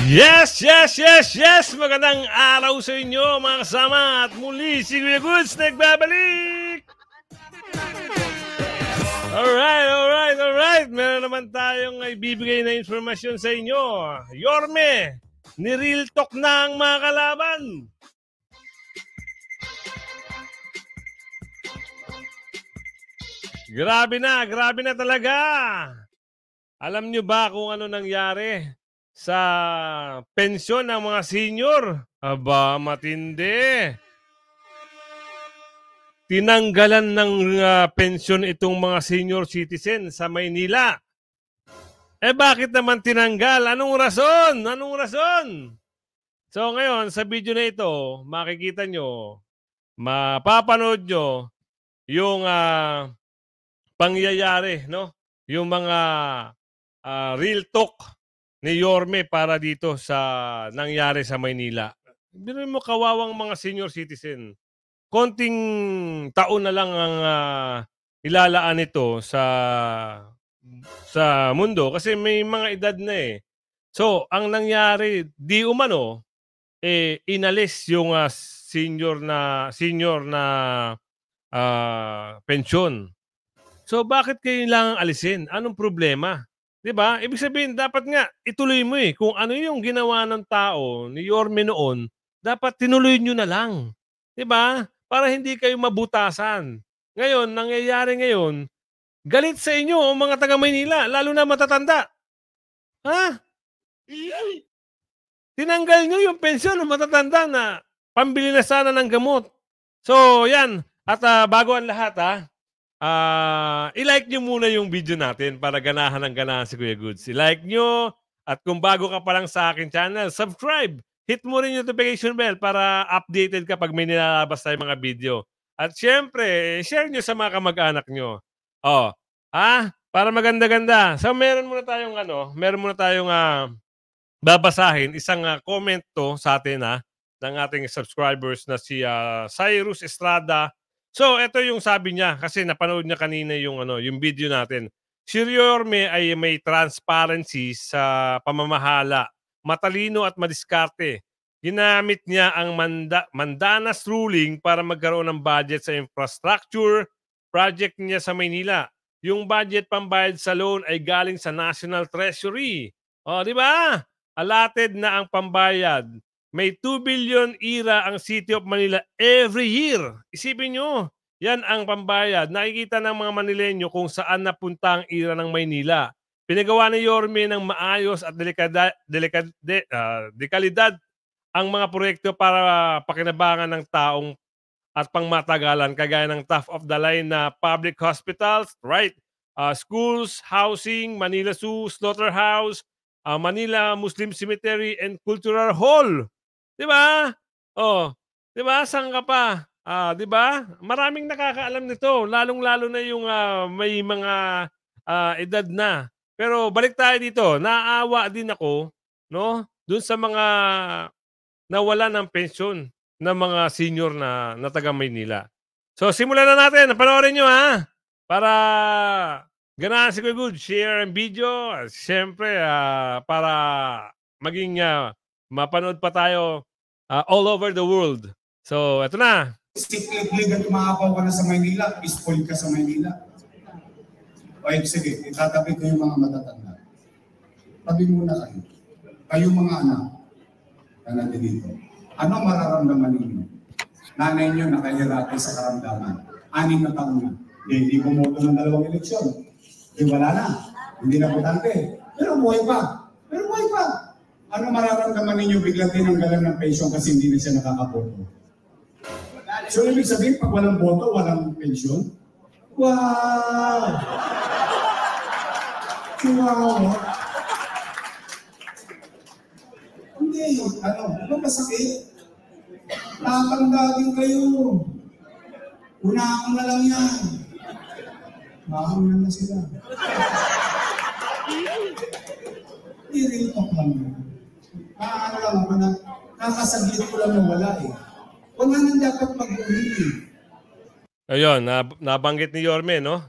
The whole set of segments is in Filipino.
Yes, yes, yes, yes! Magandang araw sa inyo mga kasama at muli si Kuya Goods nagbabalik! Alright! Meron naman tayong ibibigay na informasyon sa inyo. Yorme, ni-real talk na ang mga kalaban. Grabe na talaga. Alam nyo ba kung ano nangyari sa pensyon ng mga senior? Aba, matindi. Tinanggalan ng pensyon itong mga senior citizen sa Maynila. Bakit naman tinanggal? Anong rason? So ngayon, sa video na ito, makikita nyo, mapapanood nyo yung pangyayari, no? Yung mga real talk ni Yorme para dito sa nangyari sa Maynila. Biro mo kawawang mga senior citizen. Konting taon na lang ang ilalaan nito sa mundo kasi may mga edad na eh. So, ang nangyari, di umano, inalis yung senior na pensyon. So, bakit kailangang alisin? Anong problema? 'Di ba? Ibig sabihin, dapat nga ituloy mo eh. Kung ano yung ginawa ng tao ni Yorme noon, dapat tinuloy nyo na lang. 'Di ba? Para hindi kayo mabutasan. Ngayon, nangyayari ngayon, galit sa inyo ang mga taga Maynila, lalo na matatanda. Ha? Tinanggal nyo yung pensyon ng matatanda na pambili na sana ng gamot. So, yan. At bago ang lahat, i-like nyo muna yung video natin para ganahan ng ganahan si Kuya Goods. I-like nyo. At kung bago ka pa lang sa akin channel, subscribe. Hit mo rin yung notification bell para updated ka pag may nilalabas tayong mga video. At syempre, share nyo sa mga kamag-anak nyo. Para maganda-ganda. So meron muna tayong babasahin isang comment to sa atin ng ating subscribers na si Cyrus Estrada. So ito yung sabi niya kasi napanood niya kanina yung video natin. Si Yorme ay may transparency sa pamamahala, matalino at madiskarte. Ginamit niya ang Mandanas ruling para magkaroon ng budget sa infrastructure project niya sa Maynila. Yung budget pambayad sa loan ay galing sa National Treasury. Di ba? Allotted na ang pambayad. May 2 billion IRA ang City of Manila every year. Isipin nyo, yan ang pambayad. Nakikita ng mga Manileño kung saan napunta ang IRA ng Maynila. Pinagawa ni Yorme ng maayos at dekalidad ang mga proyekto para pakinabangan ng taong at pangmatagalan kagaya ng top of the line na public hospitals, right? Schools, housing, Manila Zoo, Slaughterhouse, Manila Muslim Cemetery and Cultural Hall. 'Di ba? Oh, 'di ba? Saan ka pa? 'Di ba? Maraming nakakaalam nito, lalong-lalo na yung may mga edad na. Pero balik tayo dito, naaawa din ako, no? Doon sa mga nawalan ng pensyon ng mga senior na taga Maynila. So simulan na natin, panoorin nyo para ganahan si Kuya Good, share ang video. Siyempre, para maging mapanood pa tayo all over the world. So, eto na. Siklig at umaapaw ka na sa Maynila, peaceful ka sa Maynila. Okay, sige, itatabi ko yung mga matatanda. Tabi muna kayo. Kayong mga anak na natin dito. Ano mararamdaman ninyo? Nanay nyo nakahirati sa karamdaman. 6 na taon na. Hindi bumoto ng 2 eleksyon. Wala na. Hindi na botante. Pero buhay pa. Ano mararamdaman ninyo biglang tinanggalan ng pensyon kasi hindi na siya nakakaboto? So, ibig sabihin, pag walang boto, walang pensyon? Wow! Wow! Hindi. Ano masakit? Tatanda din kayo. Unahan na lang yan. Mahamon na sila. I-real talk lang yan. Ano lang ako na, kakasaglit ko lang na wala eh. Kung anong dapat mag-uwi. Ayun, nabanggit ni Yorme, no?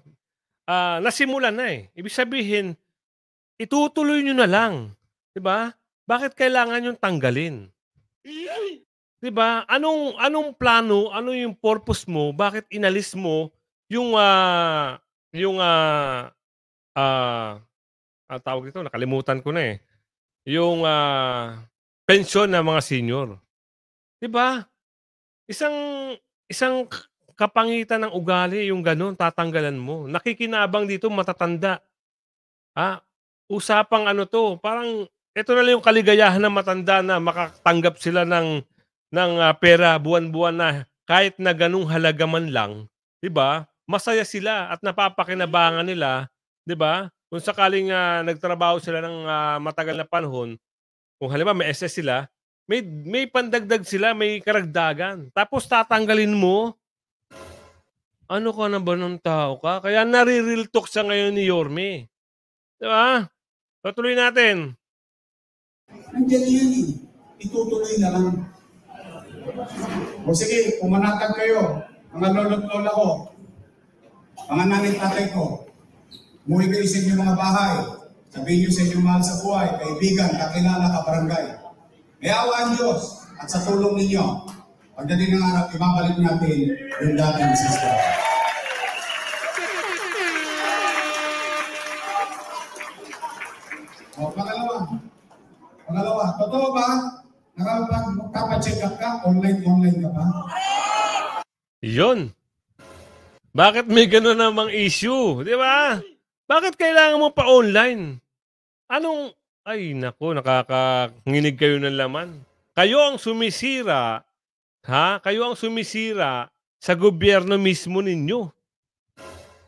Nasimulan na eh. Ibig sabihin, itutuloy nyo na lang. Diba? bakit kailangan yung tanggalin? 'Di ba? Anong plano, ano yung purpose mo, bakit inalis mo yung, yung, ah, ang tawag dito nakalimutan ko na, eh, yung, pensyon ng mga senior, 'di ba? Isang isang kapangitan ng ugali yung gano'n tatanggalan mo. Nakikinabang dito matatanda, ah, usapang ano 'to, parang eto na lang yung kaligayahan ng matanda na makatanggap sila ng pera buwan-buwan na kahit na gano'ng halaga man lang, 'di ba? Masaya sila at napapakinabangan nila, 'di ba? Kung sakaling, nagtrabaho sila ng, matagal na panahon, kung halimbawa may SS sila, may pandagdag sila, may karagdagan. Tapos tatanggalin mo, ano ka na ba ng tao ka? Kaya nare-real talk siya ngayon ni Yorme, 'di ba? Tutuloy natin. Nandiyan yan eh. Itutuloy na lang. O sige, pumanatag kayo, mga lolo't lola ko, mga nanay tatay ko, umuwi kayo sa inyong mga bahay, sabihin nyo sa inyong mahal sa buhay, kaibigan, kakilala, kabarangay. May awa ang Diyos at sa tulong ninyo, pagdating ng araw, ibabalik natin yung dating system. O, pangalawa, totoo ba? Nakapag-check up ka? Online ka ba? Yun. Bakit may gano'n namang issue, 'di ba? Bakit kailangan mo pa online? Ay naku, nakakanginig kayo ng laman. Kayo ang sumisira, kayo ang sumisira sa gobyerno mismo ninyo.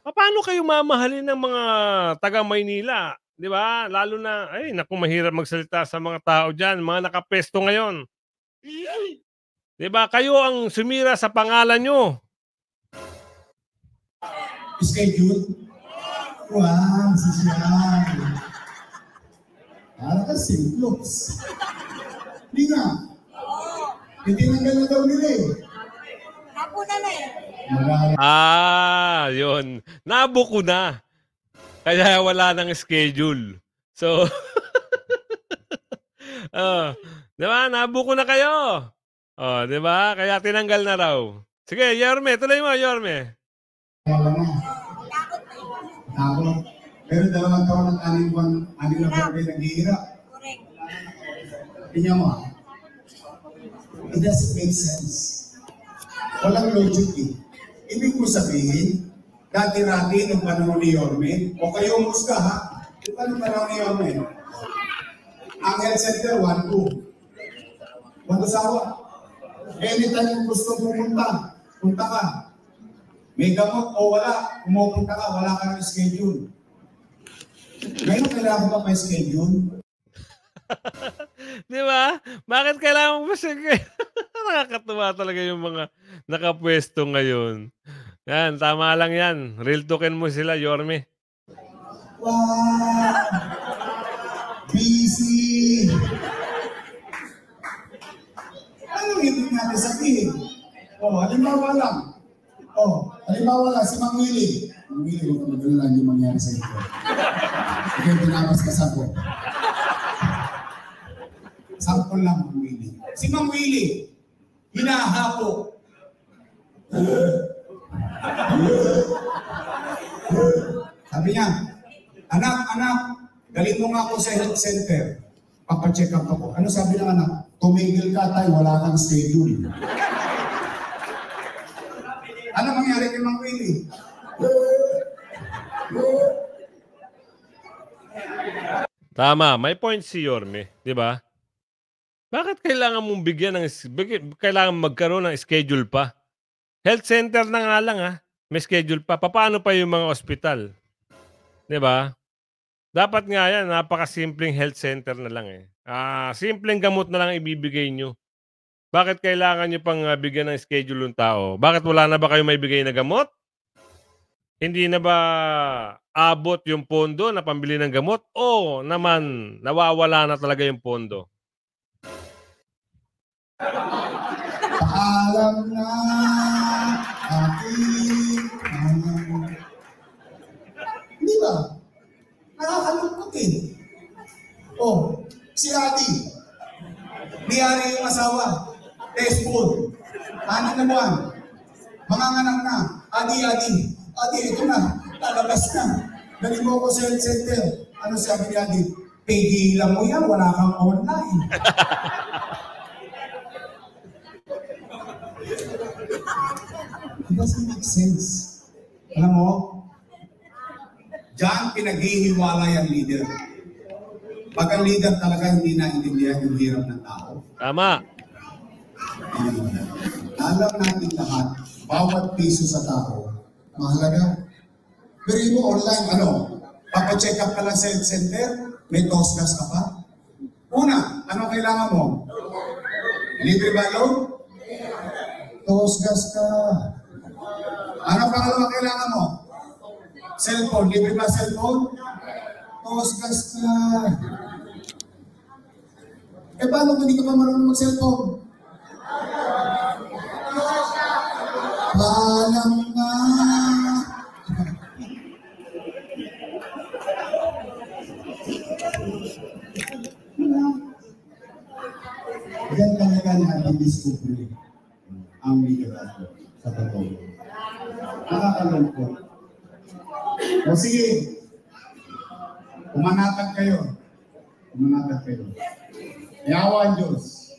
Papaano kayo mamahalin ng mga taga-Maynila, 'di ba? Lalo na, ay naku, mahirap magsalita sa mga tao diyan, mga nakapuwesto ngayon. 'Di ba, kayo ang sumira sa pangalan niyo. Schedule? Wow, sisiyan. Para ka simplox. Hindi nga. Itinanggal na daw nila eh. Ako na na eh. Yun. Nabuko na. Kaya wala nang schedule. So, 'di ba, nabuko na kayo. 'Di ba? Kaya tinanggal na raw. Sige, Yorme, tuloy mo, Yorme. Takot. Pero 2 taon at 6 buwan, 6 na buwan kayo naghihirap. Correct. Tingnan mo it doesn't make sense. Walang logic eh. Ibig ko sabihin, dati-rati nung panahon ni Yorme, o kayo musga ha, yung panahon ni Yorme, ang health center, 1-2. Sawa. Anytime gusto pumunta, punta ka. May gamot o wala, pumupunta ka, wala kang schedule. Ngayon kailangan ko pa schedule. Di ba? Bakit kailangan mo ba siya? Nakakatuwa talaga yung mga nakapwesto ngayon. Yan, tama lang yan. Real talkin mo sila, Yorme. Wow! Busy! Anong ibig natin sabihin? Halimbawa lang, si Mang Willie. Mang Willie, huwag magdala lang yung mangyari sa ito. Ikaw pinapaspasan ko. Sample lang, Mang Willie. Si Mang Willie, hinahapo. Sabi niya, anak, galing mo nga ako sa health center. Papacheck up ako. Ano sabi ng anak? Tumigil ka tayo, wala kang schedule. Ano mangyari kay Mang Willie? Tama, may point si Yorme, di ba? Bakit kailangan mong kailangan magkaroon ng schedule pa? Health center na nga lang may schedule pa. Paano pa yung mga ospital? Di ba? Dapat nga yan, napakasimpleng health center na lang eh. Simpleng gamot na lang ibibigay nyo. Bakit kailangan nyo pang bigyan ng schedule ng tao? Bakit wala na ba kayo may bigay na gamot? Hindi na ba abot yung pondo na pambili ng gamot? O naman, nawawala na talaga yung pondo? Alam na aking Di ba? Nakakalungkot eh. Si Adi, Biyari yung asawa. Test food. 6 na buwan. Manganganak na. Adi, ito na. Lalabas na. Dali mo ako sa health center. Ano sabi ni Adi? Pigilan mo yan, wala kang online. It doesn't make sense. Alam mo, diyan pinaghihiwalay ang leader. Pag ang leader talaga hindi naintindihan yung hirap ng tao. Tama. Alam natin lahat, bawat piso sa tao, mahalaga. Pero mo online, papacheck up ka lang sa health center, may tosgas ka pa. Una, anong kailangan mo? Libre ba loan? Tosgas ka. Ano pangalawa kailangan mo? Cellphone. Libre ba cellphone? Tosgas ka. Paano kung hindi ka pa marunong mag-cellphone? Alam na. Yan talaga natin discovery ang liderazgo sa totoo. Nakakalungkot. O sige, umanatag kayo. Yawa ang Diyos,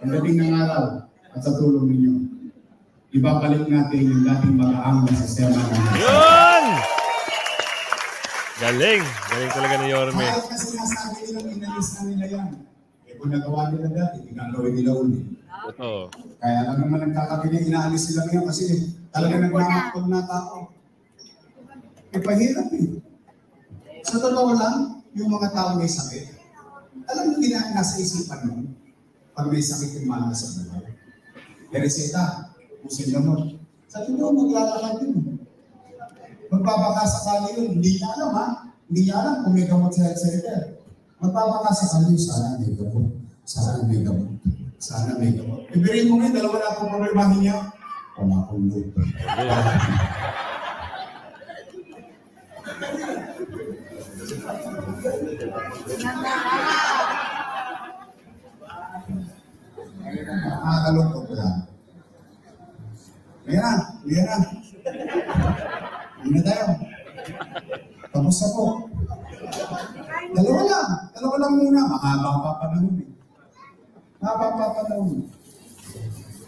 pagdating ng araw at sa tulong ninyo, ibabalik natin yung dating mag-aang na sistema natin. Yun! Galing talaga ni Yorme. Kahit na sinasabi nilang inalis na nila yan, kung nagawa nila dati, ginagawin nila ulit. Totoo. Kaya lang naman nagkakabili, inaalis sila ngayon kasi talaga nagmamakot na tao. Pahirap eh. Sa totoo lang, yung mga tao may sakit. Alam mo nasa isipan mo, pag may sakit yung mahal sa buhay. Reseta, pusin gamot. Sa totoo, maglalakad yun. Magpapakasakali yun. Hindi niya alam ha. Hindi niya alam kung may gamot sa health center. Magpapakasakali yun. Sana may gamot. Sana may gamot. Ibirin mo ngayon, dalawa na akong problemahin niya. Wala akong lupa. Nakakalungkot ko lang. Ayan na. Hindi na tayo. Tapos ako. Dalawa lang muna. Mahaba pa panahon eh.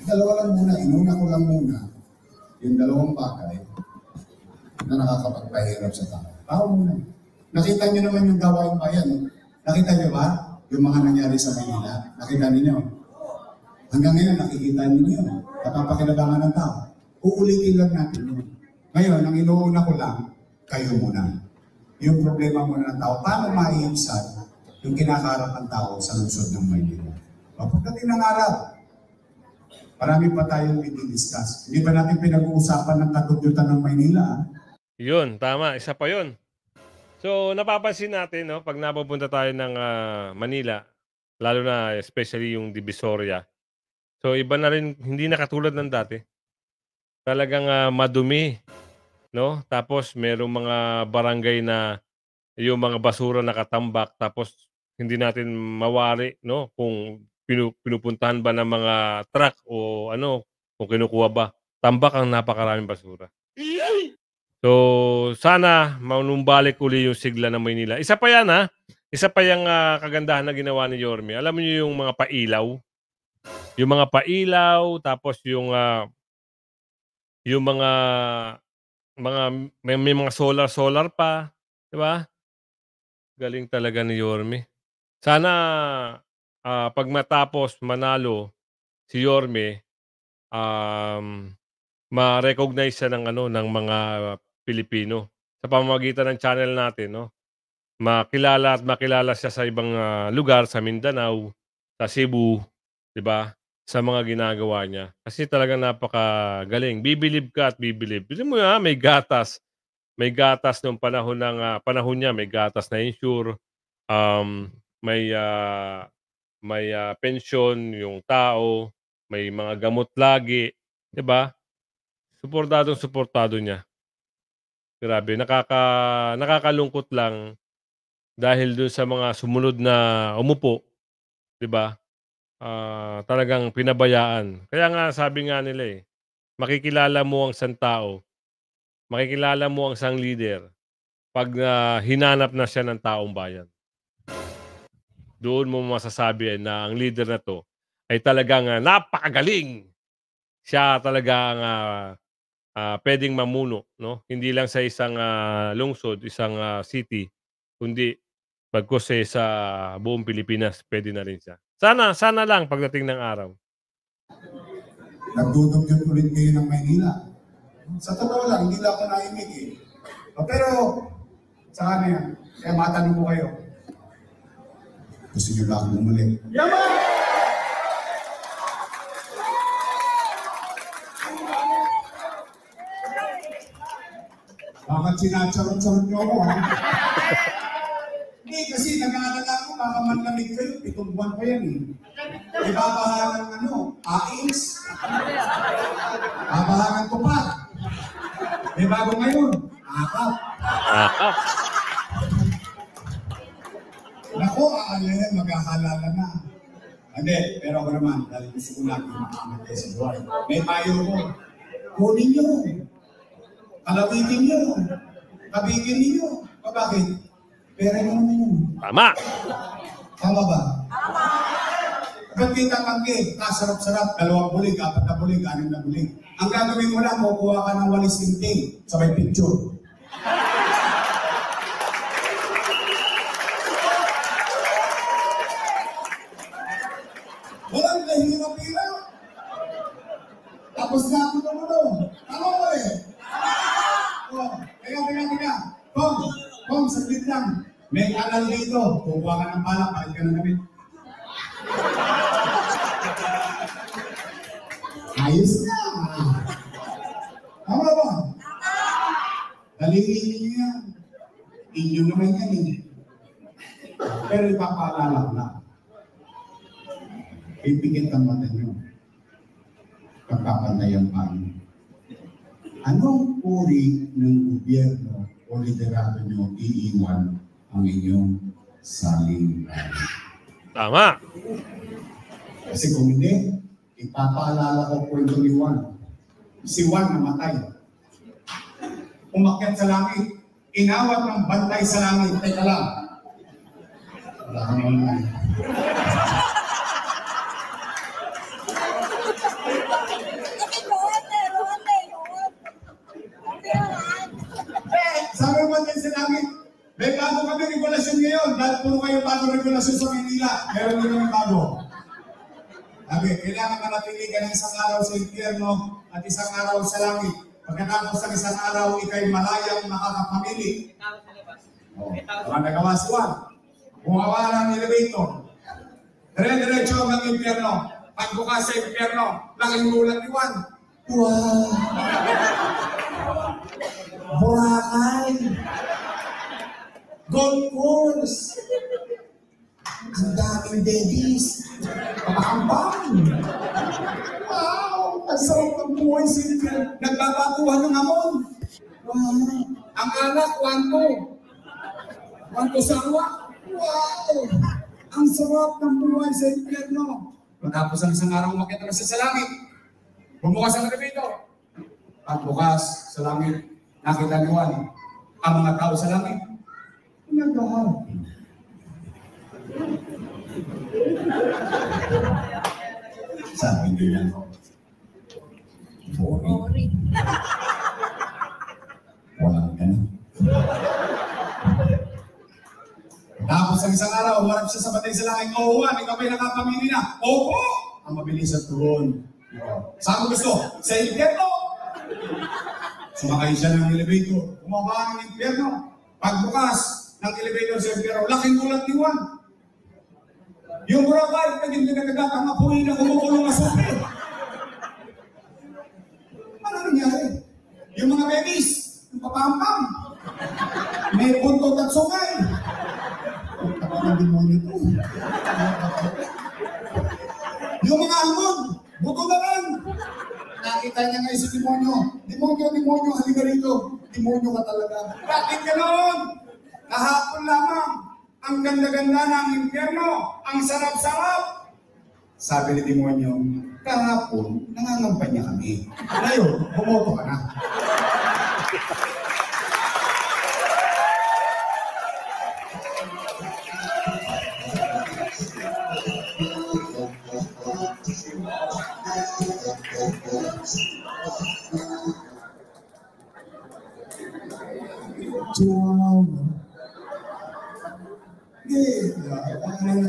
Dalawa lang muna. Inuna ko lang muna yung dalawang bagay na nakakapagpahirap sa tao. Tao muna. Nakita niyo naman yung gawaing bayan. Nakita niyo ba yung mga nangyari sa Manila? Nakita niyo? Hanggang ngayon, nakikita niyo yun. Napapakinabangan ng tao. Uulitin lang natin yun. Ngayon, ang inuuna ko lang, kayo muna. Yung problema muna ng tao, paano maiibsan yung kinakaharap ng tao sa lungsod ng Maynila? Pagdating ng araw, marami pa tayong i-discuss. Hindi ba natin pinag-uusapan ng katudyutan ng Maynila? Yun, tama. Isa pa yun. So, napapansin natin, no, pag napupunta tayo ng Manila, lalo na especially yung Divisoria, so iba na rin, hindi na katulad ng dati. Talagang madumi, no? Tapos merong mga barangay na yung mga basura nakatambak, tapos hindi natin mawari, no, kung pinupuntahan ba ng mga truck o kung kinukuha ba. Tambak ang napakaraming basura. So, sana manumbalik uli yung sigla ng Maynila. Isa pa yan, ha? Isa pa yung kagandahan na ginawa ni Yorme. Alam niyo yung mga pailaw? Yung mga pailaw, tapos yung mga may mga solar pa. Diba? Galing talaga ni Yorme. Sana pag matapos manalo si Yorme, ma-recognize siya ng mga Pilipino sa pamamagitan ng channel natin, no? Makilala siya sa ibang lugar, sa Mindanao, sa Cebu, 'di ba? Sa mga ginagawa niya. Kasi talagang napakagaling. Bibilib ka at bibilib. Kasi mo may gatas. May gatas nung panahon niya, may gatas na insure, may pensyon yung tao, may mga gamot lagi, 'di ba? Suportado niya. Grabe, nakakalungkot lang dahil dun sa mga sumunod na umupo, 'di ba? talagang pinabayaan. Kaya nga sabi nga nila, makikilala mo ang isang tao, makikilala mo ang isang leader 'pag, hinanap na siya ng taong bayan. Doon mo masasabi na ang leader na 'to ay talagang, napakagaling. Siya talaga ang, puwedeng mamuno 'no, hindi lang sa isang, lungsod, isang, city, kundi bagkus, sa buong Pilipinas puwede na rin siya. Sana lang pagdating ng araw. Nagdudugyot ulit kayo ng Maynila. Sa totoo lang, hindi lang ako naimik eh. Pero, sa ano yan? Kaya matanong ko kayo. Gusto niyo na akong bumalik? Yaman! Bakit sinacharot-charot niyo ako, ha? Hindi, kasi nag-aalala ko, baka manlamig kayo, 7 buwan pa yan eh. Ibabahangan AIS. Babahangan ko pa. May bago ngayon, akap. Akap. Naku, aalayan, magkakalala na. Hindi, pero ako naman, dahil gusto ko natin makakamit kayo sa buhay. May payo ko. Kunin nyo. Kalawitin nyo. Kabigin ninyo. Bakit? Pera nyo naman yun. Tama. Tama ba? Tama. Ba't kita pangke? Sarap-sarap, 2 bulig, 4 na bulig, 6 na bulig. Ang gagawin mo lang, kukuha ka ng walis tinting sa may picture. Walang kahirap-hirap. Tapos na ako naman. Tama mo eh. Oh, teka. Kung, saglit lang. May kanal dito. Kukuha ka ng balak, bakit ka na namin? Ayos na. Tama ba? Dalingin niyo yan. Inyo naman yan eh. Pero ipapaalala ko lang. Ipikit ang mata nyo. Pagpapandayan pa nyo. Anong uri ng gobyerno o liderato nyo iiwan ang inyong saling? Tama. Kasi kung hindi, ipapaalala ko kwento ni Juan. Si Juan namatay. Umakyat sa langit. Inawat ng bantay sa langit. Teka lang. Wala ka naman. Sabi mo din sa langit, may bago kami regulasyon ngayon. Dahil puro kayo bago regulasyon sa Manila. Meron din kami bago. Sabi, kailangan manatili ka ng isang araw sa impyerno at isang araw sa langit. Pagkatapos ng isang araw, ikay malayang makakapamili. Mga nagawa si Juan. Bumawa ng elevator. Dire-diretso hanggang impyerno. Pagbukas sa impyerno, laking ulan ni Juan. Wow! Boracay! Gold course! Ang daming babies! Pabakambang! Wow! Ang sarap ng buhay sa impyerno. Nagbabaguhan ng amon. Wow! Ang anak, Wanto sawa. Wow! Ang sarap ng buhay sa impyerno. Matapos ang isang araw umakyat na sa langit. Bumukas ang elevator. At bukas sa langit, nakita ni Juan ang mga tao sa langit. Naghaharap. Sabi nila, boring. Walang ganun. Tapos ang isang araw, humarap siya sa batay sa langit. O Juan, ikaw ba'y nakapamili na? Opo! Ang mabilis at turon. Saan mo gusto? Sa impyerno! Sumakay siya ng elevator. Bumaba ng impyerno. Pagbukas ng elevator sa impyerno, laking gulat ni Juan. Yung Boracay, naging dinagagat ang apoy na kumukulong na sope. Ano nangyari? Yung mga babies, yung papampam, may buntot at sungay. Ang tapat ng demonyo ito. Yung mga hamon, buto na lang. Nakita niya ngayon si demonyo. Demonyo, halika rito. Demonyo ka talaga. Bakit ganoon? Kahapon lamang. Ang ganda-ganda ng impyerno. Ang sarap-sarap. Sabi ni demonyo, kahapon, nangangampanya kami. Ngayon, bumoto ka na.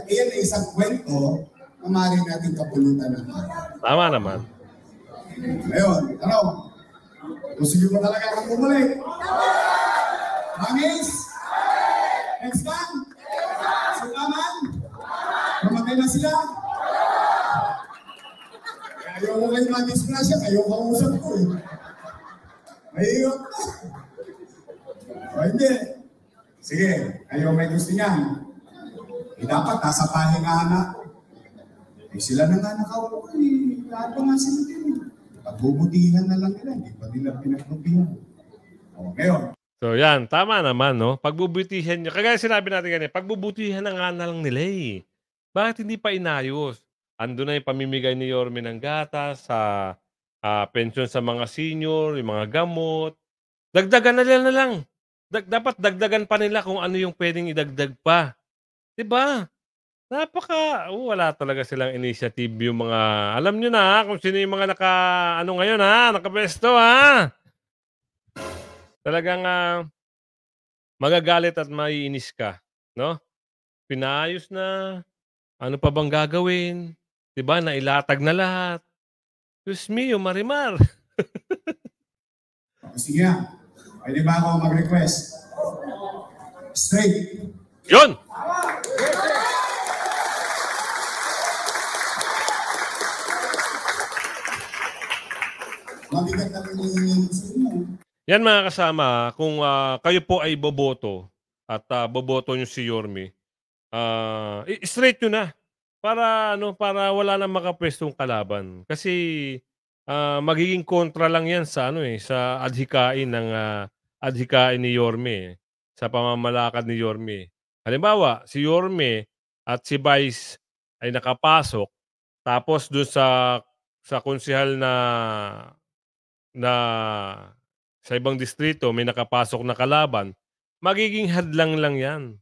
Iyan ay isang kwento na maaaring natin kapulutan ng araw. Tama naman. Ngayon, gusto nyo ba talaga akong bumalik? Mangis? Next time? Sulaman? Mamatay na sila? Ayaw ko kayo madisgrasya, ayaw kausap ko eh. Mahirap na. O hindi. Sige, ayaw may gusto niyan. Dapat nasa pahingahan na. Sila na nga nakaupo eh. Lahat pa nga sila din. Pagbubutihan na lang nila. Hindi pa nila pinagbutihan. O, ngayon. So yan, tama naman, no? Pagbubutihan nyo. Kagaya sinabi natin ganyan, pagbubutihan na nga na lang nila eh. Bakit hindi pa inayos? Ando na yung pamimigay ni Yorme ng gatas, sa pensyon sa mga senior, yung mga gamot. Dagdagan na lang. Dapat dagdagan pa nila kung ano yung pwedeng idagdag pa. Diba? Wala talaga silang initiative yung mga, alam nyo na kung sino yung mga nakapesto ha. Talagang magagalit at maiinis ka, no? Pinayos na, ano pa bang gagawin? Diba? Nailatag na lahat. Diyos mio, Marimar. Sige nga. Pwede ba ako mag-request? Straight. Yun! Mabigat na pinihingin sa inyo. Yan mga kasama, kung kayo po ay boboto at boboto nyo si Yorme, straight nyo na para wala nang makapwestong kalaban. Kasi magiging kontra lang yan sa sa adhikain ni Yorme, sa pamamalakad ni Yorme. Halimbawa, si Yorme at si Vice ay nakapasok, tapos doon sa konsehal na sa ibang distrito may nakapasok na kalaban, magiging hadlang lang yan.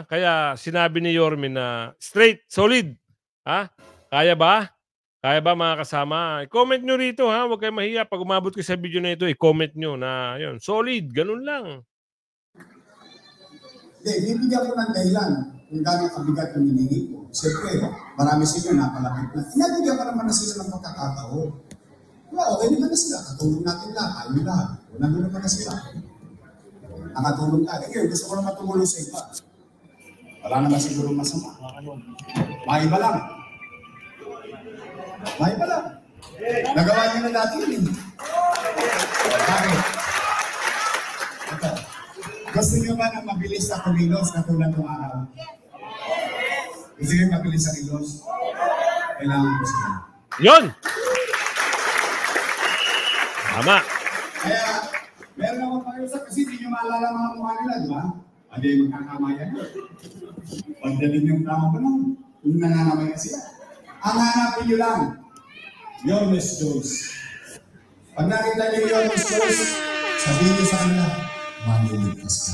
Kaya sinabi ni Yorme na straight, solid. Kaya ba? Kaya ba mga kasama? I-comment nyo rito ha, huwag kayo mahiya. Pag umabot kayo sa video na ito, i-comment nyo na yun, solid, ganun lang. Hindi, bibigyan ko ng dahilan kung gano'ng kabigat yung hiningi ko. Siyempre, marami sa inyo napalapit na. Inabigyan ka naman na sila ng pagkakataon. Okay naman na sila. Katulong natin lahat. Ayaw lahat. Nandun naman na sila. Nakatulong ka. Gusto ko na matulong sa iba. Wala naman siguro masama. Maiba lang. Maiba lang. Nagawa niyo na dati yun. Bakit? Ito. Gusto niyo ba na mabilis na kumilos katulad ng araw? Gusto niyo mabilis na kilos? Kailangan ko sila. Yun! Tama. Kaya, meron ako pakiusap kasi hindi nyo maalala mga mukha nila, di ba? Hindi magkakamayan yun. Pagdating yung tama pa nun, yung nanganamayan sila. Ang hanapin nyo lang, Yormes Jones. Pag nakita nyo Yormes Jones, sabihin nyo sa kanila, maniligtas ka.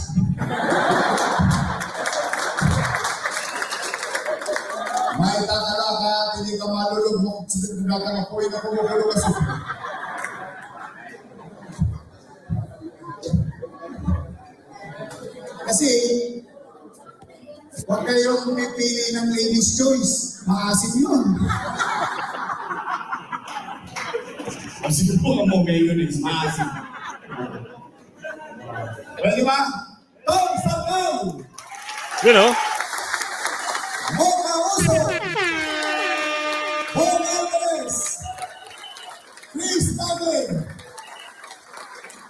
May tatala ka, hindi ka malulog mo, susunod ka na po, hindi ka pumulog ka sa kasi, huwag kayong pipili ng ladies' choice. Maasim yun. Kasi po ang mga yun is maasim. Well, di ba? Tom Sabaw! You know? Mocha Oso! Paul Alvarez! Chris Tabe!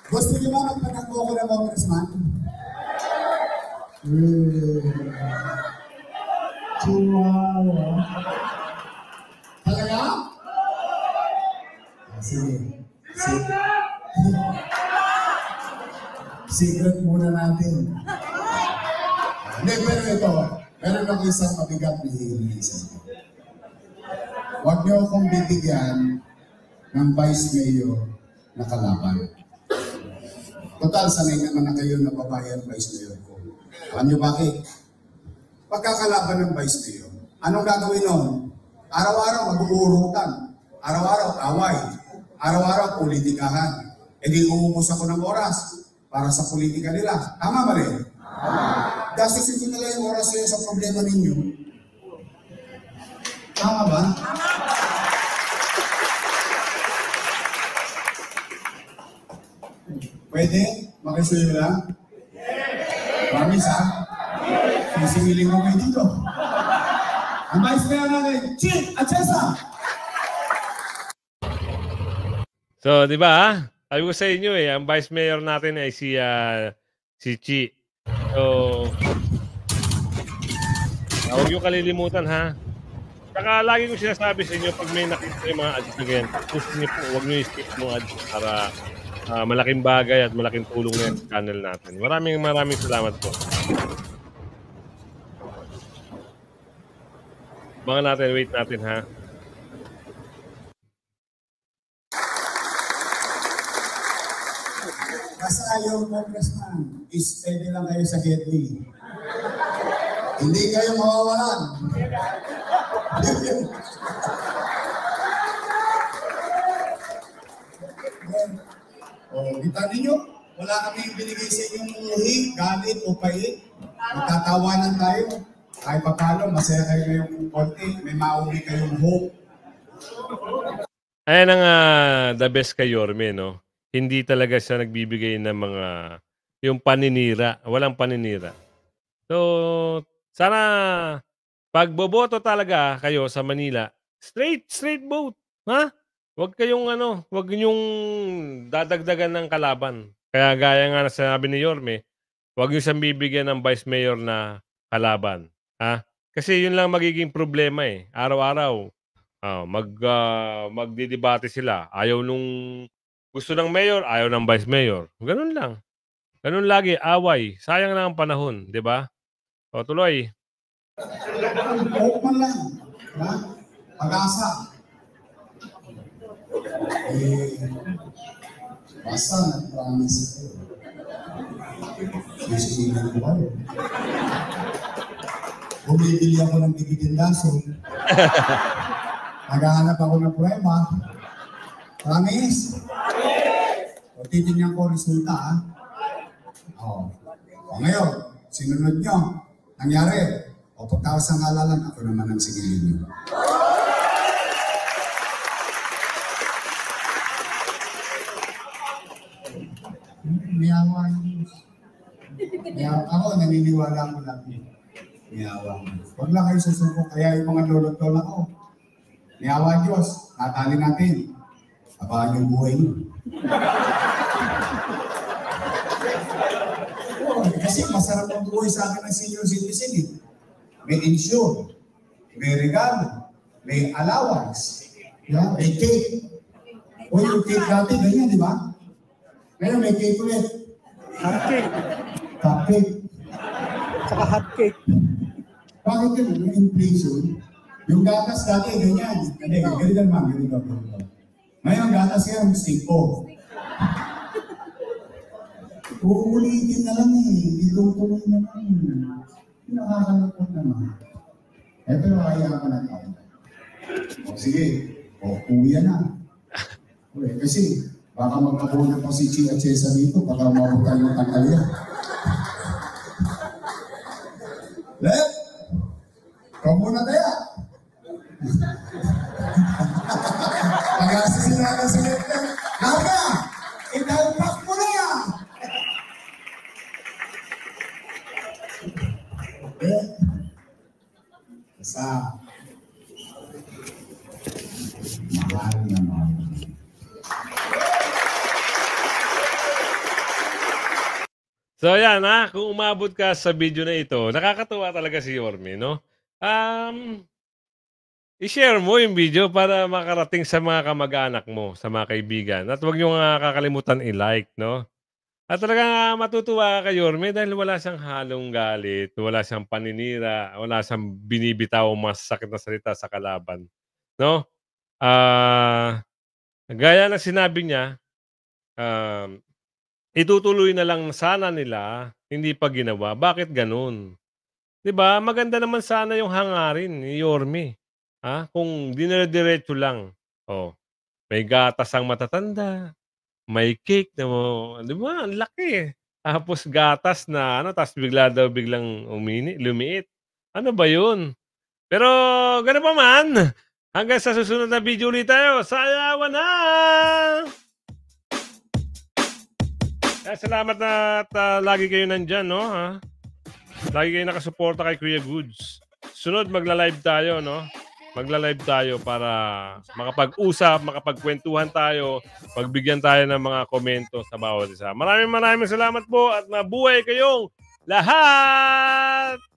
Gusto niyo ba magpatakbo ko ng congressman? Chihuahua. Talaga? Sige. Secret muna natin. Hindi, pero ito. Meron ako isang mabigat na hihingi sa inyo. Huwag niyo akong bibigyan ng vice mayor na kalaban. Total, sanay naman na kayo na babae ang vice mayor ko. Alam niyo bakit? Pagkakalaban ng vice mayor, anong gagawin nun? Araw-araw mag-uurutan. Araw-araw away. Araw-araw politikahan. E di uubos ako ng oras para sa politika nila. Tama ba rin? Gastusin ko nila yung oras nyo sa problema ninyo. Tama ba? Pwede? Makisuyo lang? Promise ha? Sisigiling mo kayo dito. Ang vice mayor natin, Chief Atchesa! So, di ba? Sabi ko sa inyo ang vice mayor natin ay si Chi. So, huwag niyo kalilimutan ha. Saka lagi ko sinasabi sa inyo pag may nakita yung mga ads na ganyan, gusto niyo po, huwag niyo i-skip yung ads para malaking bagay at malaking tulong na yung channel natin. Maraming salamat po. Mga natin, wait natin ha. Basta yung congressman, steady lang kayo sa headway. Hindi kayo mawawalan. Kita ninyo, wala kami binigay sa inyong uhi, galit o pait. Magtatawanan tayo. Kahit pa paano, masaya kayo ngayong konti. May mauwi kayong hope. Ayan ang the best kay Yorme, no? Hindi talaga siya nagbibigay ng mga yung paninira. Walang paninira. So, sana pag boboto talaga kayo sa Manila, straight vote. Ha? Huwag kayong huwag niyong dadagdagan ng kalaban. Kaya gaya nga na sinabi ni Yorme, huwag niyo siyang bibigyan ng vice mayor na kalaban. Ha? Kasi yun lang magiging problema Araw-araw, magdidebate sila. Ayaw nung gusto ng mayor, ayaw ng vice mayor. Ganun lang. Ganun lagi, away. Sayang lang ang panahon, di ba? O, tuloy. Hope man lang. Ha? Pag-asa. Basta nag-promise ko. Sisigilan ko kayo. Bumibili ako ng dividend-daso. Naghahanap ako ng prueba. Promise? O titignan ko resulta, ha? O ngayon, sinunod nyo. Nangyari. O pagkawas ang halalan, ako naman ang sigilin nyo. Miyawa ako, naniniwala ko lang. Miyawa. Huwag lang kayo susuko. Kaya yung mga lolo-lola ko, miyawa Diyos, natali natin. Abangan yung buhay nyo. Kasi masarap ang buhay sa akin ng senior citizen. May insure, may regalo, may allowance, may cake. O yung cake dati, ganyan, di ba? Ngayon may cake ulit. Hotcake. Cupcake. Saka hotcake. Bakit yun? Yung inflation, yung gatas dati, ganyan. Hindi, ganyan naman, ganyan. Ngayon, gatas yan, siko. Uulitin na lang Itutuloy na lang Nakakalapot naman. Ito yung kaya ka na tao. O sige, uwi na. Okay, kasi baka magkabunod pa si Chi Atchesa dito, baka mabuta yung tanggalya. Let! Ikaw muna kaya. Pag-asa sila na sa Let. Laga! Inalpak mo na yan! Okay? Basta, mahal na mahal. So yan kung umabot ka sa video na ito, nakakatuwa talaga si Yorme, no? I-share mo yung video para makarating sa mga kamag-anak mo, sa mga kaibigan. At huwag niyo kakalimutan i-like, no? At talagang matutuwa ka kay Yorme dahil wala siyang halong galit, wala siyang paninira, wala siyang binibitaw masasakit na salita sa kalaban. no? Gaya ng sinabi niya, um, itutuloy na lang sana nila, hindi pa ginawa. Bakit gano'n? 'Di ba, maganda naman sana yung hangarin ni Yorme, kung dinire-diretso lang. Oh, may gatas ang matatanda, may cake na 'di ba, ang laki, eh. Tapos gatas na ano, tapos bigla daw biglang lumiit. Ano ba 'yun? Pero gano'n pa man, hanggang sa susunod na video ulit tayo. Sayawan na! Salamat at lagi kayo nandiyan, no, Lagi kayo nakasuporta kay Kuya Goods. Sunod magla-live tayo, no? Magla-live tayo para makapag-usap, makapagkwentuhan tayo, pagbigyan tayo ng mga komento sa bawat isa. Maraming salamat po at mabuhay kayong lahat!